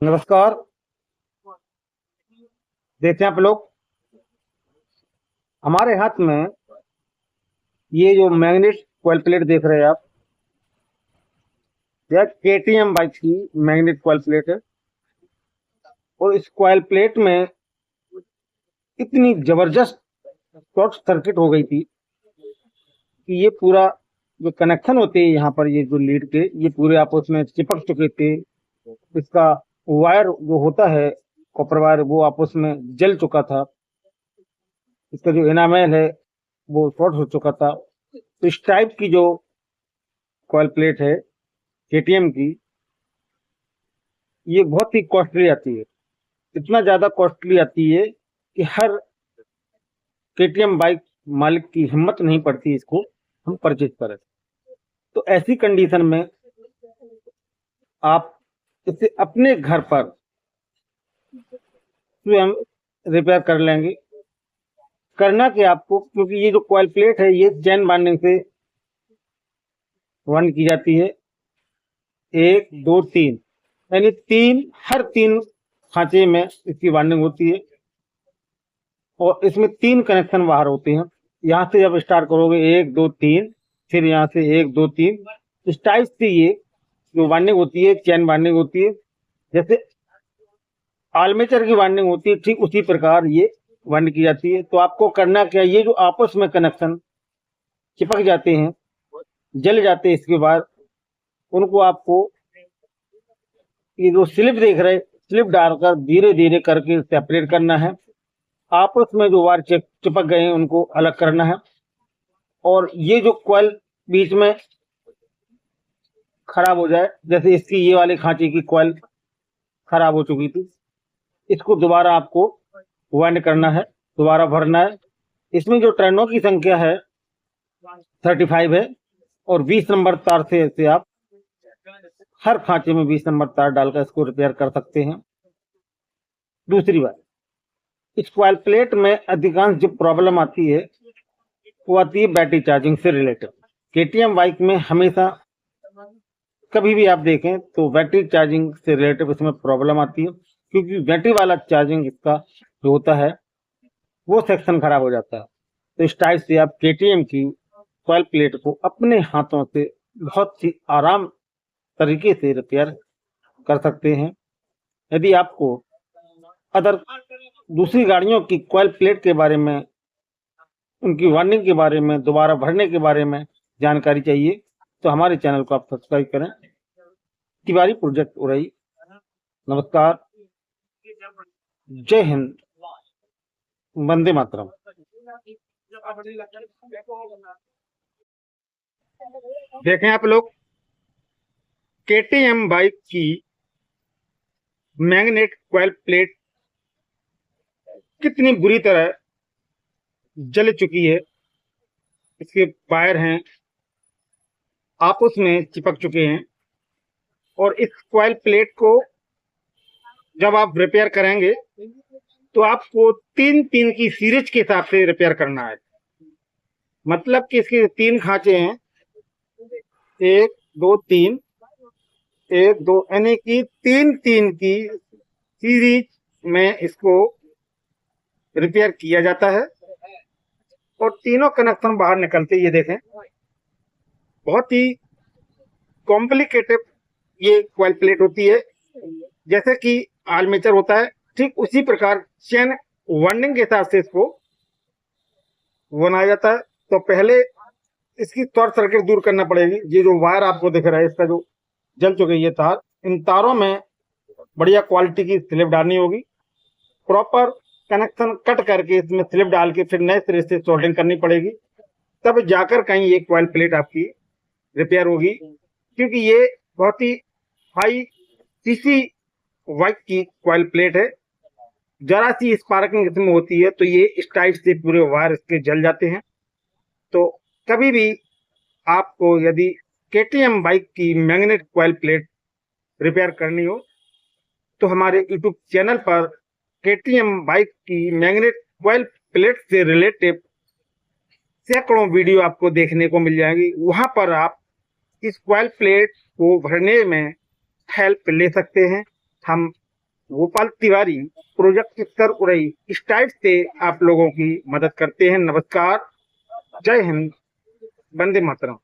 नमस्कार। देखते हैं आप लोग, हमारे हाथ में ये जो मैग्नेट कॉइल प्लेट देख रहे हैं आप, यह केटीएम बाइक की मैग्नेट कॉइल प्लेट है। और इस कॉइल प्लेट में इतनी जबरदस्त शॉर्ट सर्किट हो गई थी कि ये पूरा जो कनेक्शन होते हैं यहाँ पर, ये जो लीड के, ये पूरे आपस में चिपक चुके थे। इसका वायर जो होता है, कॉपर वायर, वो आपस में जल चुका था। इसका जो एनामेल है वो शॉर्ट हो चुका था। तो इस टाइप की जो कॉइल प्लेट है केटीएम की, ये बहुत ही कॉस्टली आती है। इतना ज्यादा कॉस्टली आती है कि हर केटीएम बाइक मालिक की हिम्मत नहीं पड़ती इसको हम परचेज करें। तो ऐसी कंडीशन में आप इसे अपने घर पर स्वयं रिपेयर कर लेंगे। करना क्या आपको, क्योंकि ये जो कॉइल प्लेट है ये चैन बाइंडिंग से वंड की जाती है। 1 2 3, यानी हर तीन खांचे में इसकी वाइंडिंग होती है। और इसमें 3 कनेक्शन बाहर होते हैं। यहाँ से जब स्टार्ट करोगे 1 2 3, फिर यहाँ से 1 2 3, इस टाइप से ये जो वाइंडिंग होती है चैन वाइंडिंग होती है। जैसे आर्मेचर की वाइंडिंग होती है, ठीक उसी प्रकार ये वाइंड की जाती है। तो आपको करना क्या, ये जो आपस में कनेक्शन चिपक जाते हैं, जल जाते हैं, इसके बाद उनको आपको ये जो स्लिप देख रहे, स्लिप डालकर धीरे धीरे करके सेपरेट करना है। आपस में जो वायर चिपक गए हैं उनको अलग करना है। और ये जो कॉइल बीच में खराब हो जाए, जैसे इसकी ये वाले खांचे की कॉइल खराब हो चुकी थी, इसको दोबारा आपको वाइंड करना है, दोबारा भरना है। इसमें जो टर्नों की संख्या है 35 है। और 20 नंबर तार से इसे आप हर खांचे में 20 नंबर तार डालकर इसको रिपेयर कर सकते हैं। दूसरी बात, इस कॉइल प्लेट में अधिकांश जो प्रॉब्लम आती है वो आती है बैटरी चार्जिंग से रिलेटेड। केटीएम बाइक में हमेशा कभी भी आप देखें तो बैटरी चार्जिंग से रिलेटेड इसमें प्रॉब्लम आती है, क्योंकि बैटरी वाला चार्जिंग इसका जो होता है वो सेक्शन खराब हो जाता है। तो इस टाइप से आप केटीएम की कॉइल प्लेट को अपने हाथों से बहुत ही आराम तरीके से रिपेयर कर सकते हैं। यदि आपको अदर दूसरी गाड़ियों की कॉइल प्लेट के बारे में, उनकी वार्निंग के बारे में, दोबारा भरने के बारे में जानकारी चाहिए तो हमारे चैनल को आप सब्सक्राइब करें। तिवारी प्रोजेक्ट उरई। नमस्कार, जय हिंद, वंदे मातरम। देखें आप लोग, केटीएम बाइक की मैग्नेट कॉइल प्लेट कितनी बुरी तरह जल चुकी है। इसके वायर हैं आपस में चिपक चुके हैं। और इस कॉइल प्लेट को जब आप रिपेयर करेंगे तो आपको 3 की सीरीज के हिसाब से रिपेयर करना है। मतलब कि इसके 3 खांचे हैं, 1 2 3, 1 2, यानी कि 3 की सीरीज में इसको रिपेयर किया जाता है। और तीनों कनेक्शन बाहर निकलते, ये देखें, बहुत ही कॉम्प्लिकेटेड ये कॉइल प्लेट होती है। जैसे कि आर्मेचर होता है, ठीक उसी प्रकार चेन वाइंडिंग के हिसाब से इसको बनाया जाता है। तो पहले इसकी शॉर्ट सर्किट दूर करना पड़ेगी। ये जो वायर आपको दिख रहा है, इसका जो जल चुके ये तार, इन तारों में बढ़िया क्वालिटी की स्लिप डालनी होगी। प्रॉपर कनेक्शन कट करके इसमें स्लिप डाल के फिर नए सिरे से सोल्डरिंग करनी पड़ेगी, तब जाकर कहीं ये कॉइल प्लेट आपकी रिपेयर होगी। क्योंकि ये बहुत ही हाई सीसी बाइक की कॉइल प्लेट है। जरा सी स्पार्किंग इसमें होती है तो ये इस टाइप से पूरे वायर इसके जल जाते हैं। तो कभी भी आपको यदि केटीएम बाइक की मैग्नेट कॉइल प्लेट रिपेयर करनी हो तो हमारे यूट्यूब चैनल पर केटीएम बाइक की मैग्नेट कॉइल प्लेट से रिलेटेड सैकड़ों वीडियो आपको देखने को मिल जाएंगी। वहां पर आप इस कॉइल प्लेट को भरने में हेल्प ले सकते हैं। हम गोपाल तिवारी, प्रोजेक्ट उत्तर उरई, इस टाइप से आप लोगों की मदद करते हैं। नमस्कार, जय हिंद, वंदे मातरम।